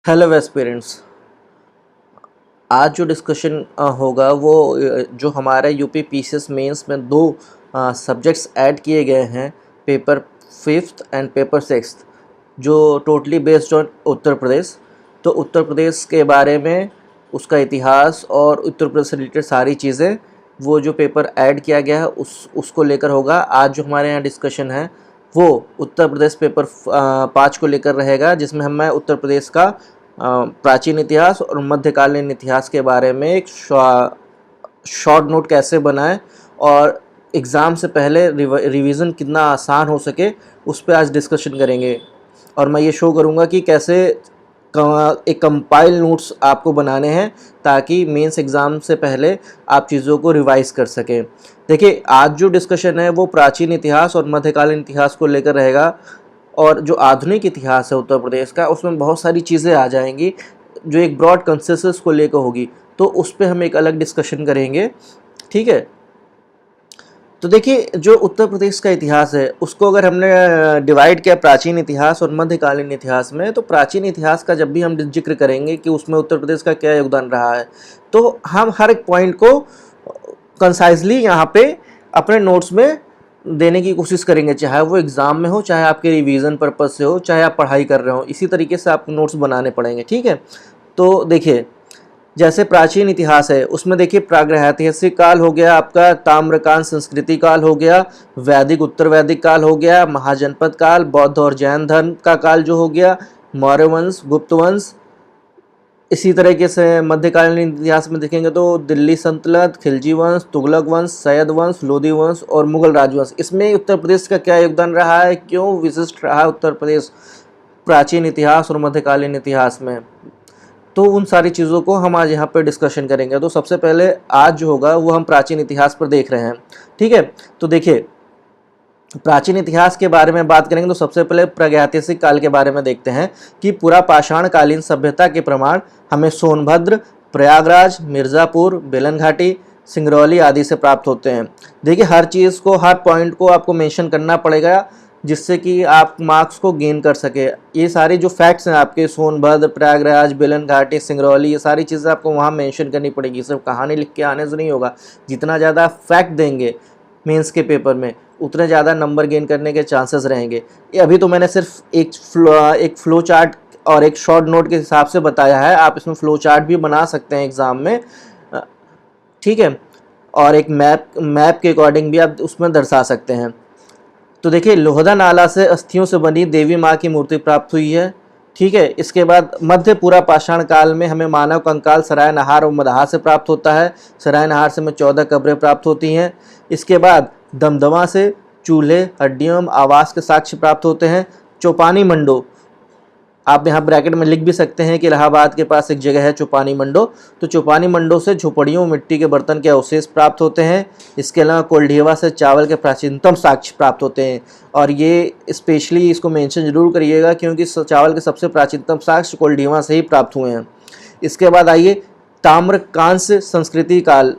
Hello aspirants. आज जो discussion होगा वो जो हमारे यूपी पीसीएस मेंस में दो सब्जेक्ट्स ऐड किए गए हैं, paper fifth and paper sixth, जो totally based on Uttar Pradesh. तो उत्तर प्रदेश के बारे में, उसका इतिहास और उत्तर प्रदेश से रिलेटेड सारी चीज़ें, वो जो पेपर ऐड किया गया है उसको लेकर होगा। आज जो हमारे यहाँ डिस्कशन है वो उत्तर प्रदेश पेपर 5 को लेकर रहेगा, जिसमें मैं उत्तर प्रदेश का प्राचीन इतिहास और मध्यकालीन इतिहास के बारे में एक शॉर्ट नोट कैसे बनाएं और एग्ज़ाम से पहले रिवीजन कितना आसान हो सके, उस पर आज डिस्कशन करेंगे। और मैं ये शो करूँगा कि कैसे एक कंपाइल नोट्स आपको बनाने हैं ताकि मेंस एग्ज़ाम से पहले आप चीज़ों को रिवाइज कर सकें। देखिए, आज जो डिस्कशन है वो प्राचीन इतिहास और मध्यकालीन इतिहास को लेकर रहेगा, और जो आधुनिक इतिहास है उत्तर प्रदेश का उसमें बहुत सारी चीज़ें आ जाएंगी जो एक ब्रॉड कंसेंसस को लेकर होगी, तो उस पर हम एक अलग डिस्कशन करेंगे। ठीक है, तो देखिए, जो उत्तर प्रदेश का इतिहास है उसको अगर हमने डिवाइड किया प्राचीन इतिहास और मध्यकालीन इतिहास में, तो प्राचीन इतिहास का जब भी हम जिक्र करेंगे कि उसमें उत्तर प्रदेश का क्या योगदान रहा है, तो हम हर एक पॉइंट को कंसाइजली यहाँ पे अपने नोट्स में देने की कोशिश करेंगे, चाहे वो एग्ज़ाम में हो, चाहे आपके रिवीजन पर्पज़ से हो, चाहे आप पढ़ाई कर रहे हो, इसी तरीके से आपको नोट्स बनाने पड़ेंगे। ठीक है, तो देखिए, जैसे प्राचीन इतिहास है उसमें देखिए प्रागैतिहासिक काल हो गया, आपका ताम्रकांत संस्कृति काल हो गया, वैदिक उत्तर वैदिक काल हो गया, महाजनपद काल, बौद्ध और जैन धर्म का काल जो हो गया, मौर्य वंश, गुप्त वंश। इसी तरीके से मध्यकालीन इतिहास में देखेंगे तो दिल्ली सल्तनत, खिलजी वंश, तुगलक वंश, सैयद वंश, लोधी वंश और मुगल राजवंश। इसमें उत्तर प्रदेश का क्या योगदान रहा है, क्यों विशिष्ट रहा है उत्तर प्रदेश प्राचीन इतिहास और मध्यकालीन इतिहास में, तो उन सारी चीज़ों को हम आज यहाँ पर डिस्कशन करेंगे। तो सबसे पहले आज जो होगा वो हम प्राचीन इतिहास पर देख रहे हैं। ठीक है, तो देखिए, प्राचीन इतिहास के बारे में बात करेंगे तो सबसे पहले प्रागैतिहासिक काल के बारे में देखते हैं कि पूरा पाषाण कालीन सभ्यता के प्रमाण हमें सोनभद्र, प्रयागराज, मिर्ज़ापुर, बेलन घाटी, सिंगरौली आदि से प्राप्त होते हैं। देखिए, हर चीज़ को, हर पॉइंट को आपको मेंशन करना पड़ेगा जिससे कि आप मार्क्स को गेन कर सके। ये सारे जो फैक्ट्स हैं आपके, सोनभद्र, प्रयागराज, बेलन घाटी, सिंगरौली, ये सारी चीज़ें आपको वहाँ मेंशन करनी पड़ेगी। सिर्फ कहानी लिख के आने से नहीं होगा। जितना ज़्यादा फैक्ट देंगे मेंस के पेपर में, उतने ज़्यादा नंबर गेन करने के चांसेस रहेंगे। ये अभी तो मैंने सिर्फ एक फ्लो चार्ट और एक शॉर्ट नोट के हिसाब से बताया है, आप इसमें फ्लो चार्ट भी बना सकते हैं एग्ज़ाम में। ठीक है, और एक मैप के अकॉर्डिंग भी आप उसमें दर्शा सकते हैं। तो देखिए, लोहदा नाला से अस्थियों से बनी देवी माँ की मूर्ति प्राप्त हुई है। ठीक है, इसके बाद मध्य पूरा पाषाण काल में हमें मानव कंकाल सराय नहार और मदहा से प्राप्त होता है। सराय नहार से हमें 14 कब्रें प्राप्त होती हैं। इसके बाद दमदमा से चूल्हे, हड्डियों, आवास के साक्ष्य प्राप्त होते हैं। चौपानी मंडो, आप यहाँ ब्रैकेट में लिख भी सकते हैं कि इलाहाबाद के पास एक जगह है चौपानी मंडो, तो चौपानी मंडो से झोपड़ियों, मिट्टी के बर्तन के अवशेष प्राप्त होते हैं। इसके अलावा कोल्ढेवा से चावल के प्राचीनतम साक्ष्य प्राप्त होते हैं, और ये स्पेशली इसको मेंशन जरूर करिएगा क्योंकि चावल के सबसे प्राचीनतम साक्ष्य कोल्ढेवा से ही प्राप्त हुए हैं। इसके बाद आइए ताम्रकांस्य संस्कृति काल।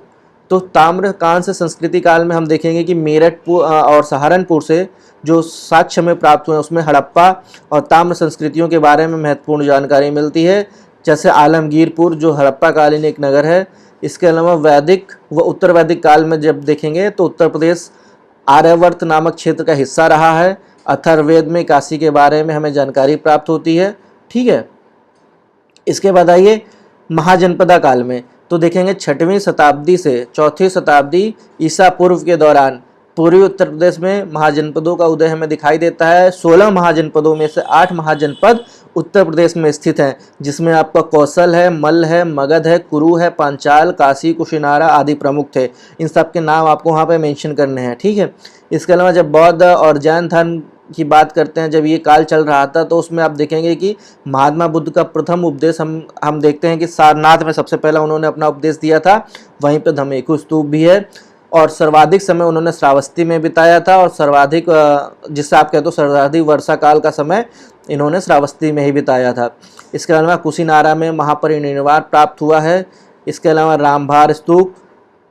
तो ताम्रकांस्य संस्कृति काल में हम देखेंगे कि मेरठ और सहारनपुर से जो साक्ष्य में प्राप्त हुए उसमें हड़प्पा और ताम्र संस्कृतियों के बारे में महत्वपूर्ण जानकारी मिलती है, जैसे आलमगीरपुर जो हड़प्पा कालीन एक नगर है। इसके अलावा वैदिक व उत्तर वैदिक काल में जब देखेंगे तो उत्तर प्रदेश आर्यावर्त नामक क्षेत्र का हिस्सा रहा है। अथर्ववेद में काशी के बारे में हमें जानकारी प्राप्त होती है। ठीक है, इसके बाद आइए महाजनपदा काल में, तो देखेंगे 6वीं शताब्दी से 4वीं शताब्दी ईसा पूर्व के दौरान पूर्वी उत्तर प्रदेश में महाजनपदों का उदय हमें दिखाई देता है। 16 महाजनपदों में से 8 महाजनपद उत्तर प्रदेश में स्थित हैं, जिसमें आपका कौशल है, मल्ल है, मगध है, कुरु है, पांचाल, काशी, कुशिनारा आदि प्रमुख थे। इन सब के नाम आपको वहाँ पे मेंशन करने हैं। ठीक है, इसके अलावा जब बौद्ध और जैन धर्म की बात करते हैं, जब ये काल चल रहा था, तो उसमें आप देखेंगे कि महात्मा बुद्ध का प्रथम उपदेश हम देखते हैं कि सारनाथ में सबसे पहला उन्होंने अपना उपदेश दिया था। वहीं पे धम्मेकु स्तूप भी है, और सर्वाधिक समय उन्होंने श्रावस्ती में बिताया था, और सर्वाधिक, जिससे आप कहते हो सर्वाधिक वर्षा काल का समय इन्होंने श्रावस्ती में ही बिताया था। इसके अलावा कुशीनारा में महापरिनिर्वाण प्राप्त हुआ है। इसके अलावा रामभार स्तूप,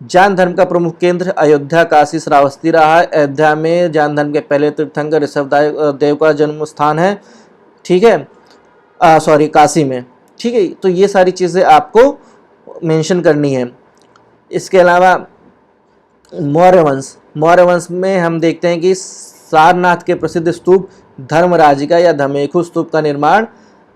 जैन धर्म का प्रमुख केंद्र अयोध्या, काशी, श्रावस्ती रहा है। अयोध्या में जैन धर्म के पहले तीर्थंकर ऋषभ देव का जन्म स्थान है। ठीक है, काशी में। ठीक है, तो ये सारी चीज़ें आपको मेंशन करनी है। इसके अलावा मौर्य वंश में हम देखते हैं कि सारनाथ के प्रसिद्ध स्तूप धर्मराजिका या धमेखु स्तूप का निर्माण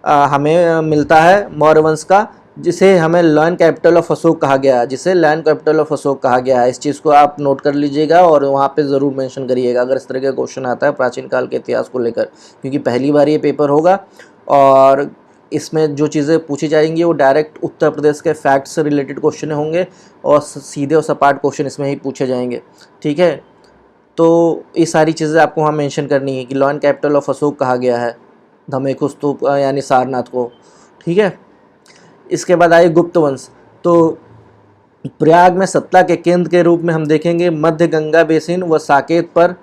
हमें मिलता है मौर्य वंश का, जिसे हमें लैंड कैपिटल ऑफ अशोक कहा गया है, जिसे लैंड कैपिटल ऑफ अशोक कहा गया है। इस चीज़ को आप नोट कर लीजिएगा और वहाँ पे ज़रूर मेंशन करिएगा अगर इस तरह का क्वेश्चन आता है प्राचीन काल के इतिहास को लेकर, क्योंकि पहली बार ये पेपर होगा और इसमें जो चीज़ें पूछी जाएंगी वो डायरेक्ट उत्तर प्रदेश के फैक्ट से रिलेटेड क्वेश्चन होंगे और सीधे और सपाट क्वेश्चन इसमें ही पूछे जाएंगे। ठीक है, तो ये सारी चीज़ें आपको वहाँ मेंशन करनी है कि लैंड कैपिटल ऑफ अशोक कहा गया है धमेखु स्तूप यानी सारनाथ को। ठीक है, इसके बाद आइए गुप्त वंश। तो प्रयाग में सत्ता के केंद्र के रूप में हम देखेंगे मध्य गंगा बेसिन व साकेत पर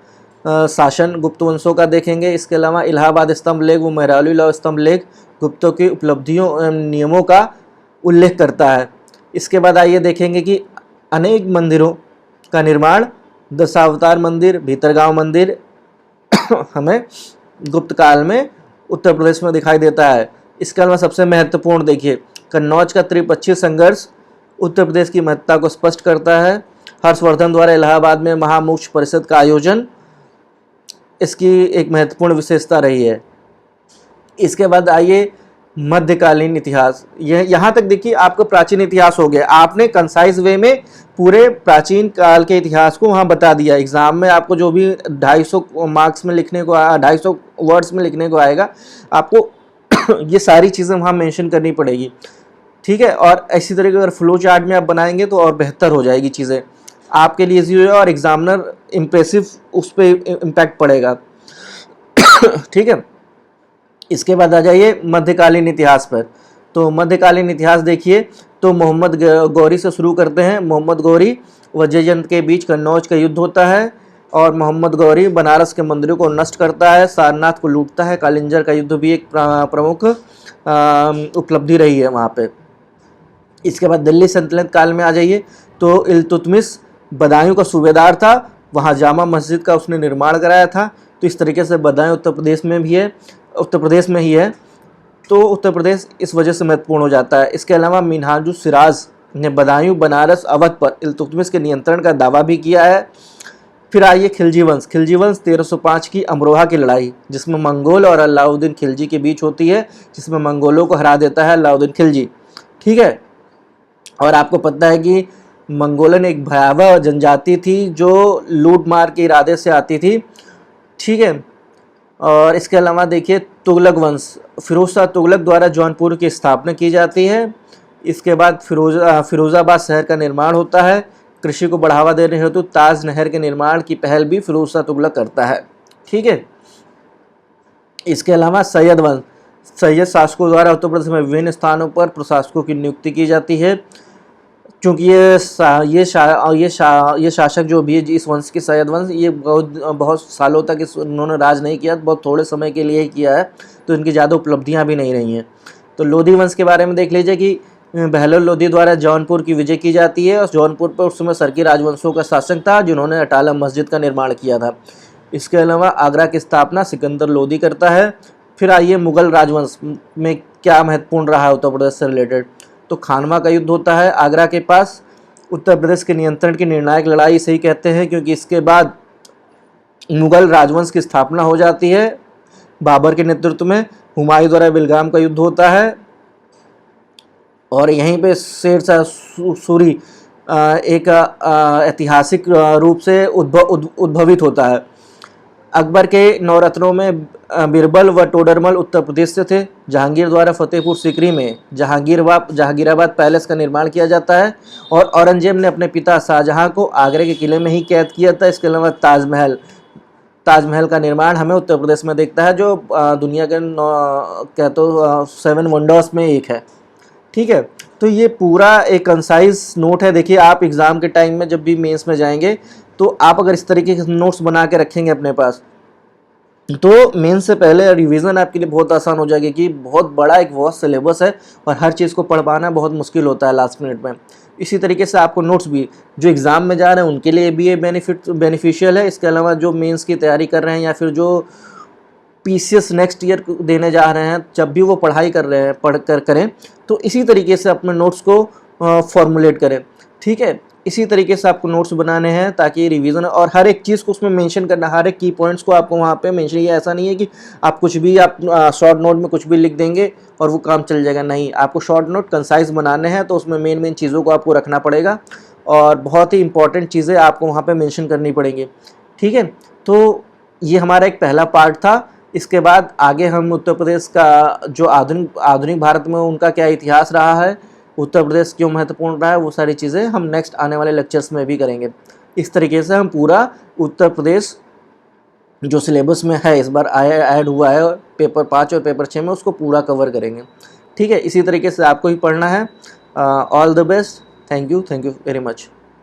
शासन गुप्त वंशों का देखेंगे। इसके अलावा इलाहाबाद स्तंभ लेख व मेहरौली लौह स्तंभ लेख गुप्तों की उपलब्धियों एवं नियमों का उल्लेख करता है। इसके बाद आइए देखेंगे कि अनेक मंदिरों का निर्माण, दशावतार मंदिर, भीतरगांव मंदिर हमें गुप्त काल में उत्तर प्रदेश में दिखाई देता है। इसके अलावा सबसे महत्वपूर्ण देखिए कन्नौज का त्रिपक्षीय संघर्ष उत्तर प्रदेश की महत्ता को स्पष्ट करता है। हर्षवर्धन द्वारा इलाहाबाद में महामोक्ष परिषद का आयोजन इसकी एक महत्वपूर्ण विशेषता रही है। इसके बाद आइए मध्यकालीन इतिहास। यह यहाँ तक देखिए आपका प्राचीन इतिहास हो गया, आपने कंसाइज वे में पूरे प्राचीन काल के इतिहास को वहाँ बता दिया। एग्जाम में आपको जो भी 250 मार्क्स में लिखने को 250 वर्ड्स में लिखने को आएगा, आपको ये सारी चीज़ें वहाँ मेंशन करनी पड़ेगी। ठीक है, और इसी तरह के अगर फ्लो चार्ट में आप बनाएंगे तो और बेहतर हो जाएगी चीज़ें, आपके लिए इजी है और एग्जामिनर इम्प्रेसिव उस पर इम्पैक्ट पड़ेगा। ठीक है, इसके बाद आ जाइए मध्यकालीन इतिहास पर। तो मध्यकालीन इतिहास देखिए तो मोहम्मद गौरी से शुरू करते हैं। मोहम्मद गौरी व जयंत के बीच कन्नौज का युद्ध होता है और मोहम्मद गौरी बनारस के मंदिरों को नष्ट करता है, सारनाथ को लूटता है। कालिंजर का युद्ध भी एक प्रमुख उपलब्धि रही है वहाँ पे। इसके बाद दिल्ली सल्तनत काल में आ जाइए तो इल्तुतमिश बदायूं का सूबेदार था, वहाँ जामा मस्जिद का उसने निर्माण कराया था। तो इस तरीके से बदायूं उत्तर प्रदेश में ही है, तो उत्तर प्रदेश इस वजह से महत्वपूर्ण हो जाता है। इसके अलावा मिन्हाजुल सिराज ने बदायूं, बनारस, अवध पर इल्तुतमिश के नियंत्रण का दावा भी किया है। फिर आइए खिलजी वंश। खिलजी वंश 1305 की अमरोहा की लड़ाई, जिसमें मंगोल और अलाउद्दीन खिलजी के बीच होती है, जिसमें मंगोलों को हरा देता है अलाउद्दीन खिलजी। ठीक है, और आपको पता है कि मंगोलन एक भयावह जनजाति थी जो लूट मार के इरादे से आती थी। ठीक है, और इसके अलावा देखिए तुगलक वंश, फिरोज शाह तुगलक द्वारा जौनपुर की स्थापना की जाती है। इसके बाद फिरोजाबाद शहर का निर्माण होता है। कृषि को बढ़ावा देने हेतु ताज नहर के निर्माण की पहल भी फिरोज शाह तुगलक करता है। ठीक है, इसके अलावा सैयद वंश, सैयद शासकों द्वारा उत्तर प्रदेश में विभिन्न स्थानों पर प्रशासकों की नियुक्ति की जाती है। क्योंकि ये शासक जो भी है इस वंश के सैयद वंश, ये बहुत सालों तक उन्होंने राज नहीं किया, बहुत थोड़े समय के लिए ही किया है, तो इनकी ज़्यादा उपलब्धियां भी नहीं रही हैं। तो लोधी वंश के बारे में देख लीजिए कि बहलोल लोधी द्वारा जौनपुर की विजय की जाती है और जौनपुर पर उस समय सरकी राजवंशों का शासक था जिन्होंने अटाला मस्जिद का निर्माण किया था। इसके अलावा आगरा की स्थापना सिकंदर लोधी करता है। फिर आइए मुगल राजवंश में क्या महत्वपूर्ण रहा है उत्तर प्रदेश से रिलेटेड। तो खानवा का युद्ध होता है आगरा के पास, उत्तर प्रदेश के नियंत्रण की निर्णायक लड़ाई इसे ही कहते हैं, क्योंकि इसके बाद मुगल राजवंश की स्थापना हो जाती है बाबर के नेतृत्व में। हुमायूं द्वारा बेलगाम का युद्ध होता है और यहीं पे शेर शाह सूरी एक ऐतिहासिक रूप से उद्भवित होता है। अकबर के नवरत्नों में बीरबल व टोडरमल उत्तर प्रदेश से थे। जहांगीर द्वारा फतेहपुर सीकरी में जहांगीराबाद पैलेस का निर्माण किया जाता है और औरंगजेब ने अपने पिता शाहजहां को आगरे के किले में ही कैद किया था। इसके अलावा ताजमहल का निर्माण हमें उत्तर प्रदेश में देखता है, जो दुनिया के 7 वंडर्स में एक है। ठीक है, तो ये पूरा एक कंसाइज नोट है। देखिए आप एग्ज़ाम के टाइम में जब भी मेंस में जाएंगे तो आप अगर इस तरीके के नोट्स बना के रखेंगे अपने पास, तो मेंस से पहले रिवीजन आपके लिए बहुत आसान हो जाएगी, कि बहुत बड़ा एक वॉस्ट सिलेबस है और हर चीज़ को पढ़ पाना बहुत मुश्किल होता है लास्ट मिनट में। इसी तरीके से आपको नोट्स भी जो एग्ज़ाम में जा रहे हैं उनके लिए भी ये बेनिफिशियल है। इसके अलावा जो मेंस की तैयारी कर रहे हैं या फिर जो पीसीएस नेक्स्ट ईयर देने जा रहे हैं, जब भी वो पढ़ाई कर रहे हैं करें तो इसी तरीके से अपने नोट्स को फॉर्मुलेट करें। ठीक है, इसी तरीके से आपको नोट्स बनाने हैं ताकि रिवीजन, और हर एक चीज़ को उसमें मेंशन करना, हर एक की पॉइंट्स को आपको वहाँ पे मेंशन। ये ऐसा नहीं है कि आप कुछ भी आप शॉर्ट नोट में कुछ भी लिख देंगे और वो काम चल जाएगा, नहीं, आपको शॉर्ट नोट कंसाइज बनाने हैं तो उसमें मेन चीज़ों को आपको रखना पड़ेगा और बहुत ही इंपॉर्टेंट चीज़ें आपको वहाँ पे मेंशन करनी पड़ेंगी। ठीक है, तो ये हमारा एक पहला पार्ट था। इसके बाद आगे हम उत्तर प्रदेश का जो आधुनिक भारत में उनका क्या इतिहास रहा है, उत्तर प्रदेश क्यों महत्वपूर्ण रहा है, वो सारी चीज़ें हम नेक्स्ट आने वाले लेक्चर्स में भी करेंगे। इस तरीके से हम पूरा उत्तर प्रदेश जो सिलेबस में है इस बार ऐड हुआ है पेपर 5 और पेपर 6 में, उसको पूरा कवर करेंगे। ठीक है, इसी तरीके से आपको ही पढ़ना है। All the best, thank you very much.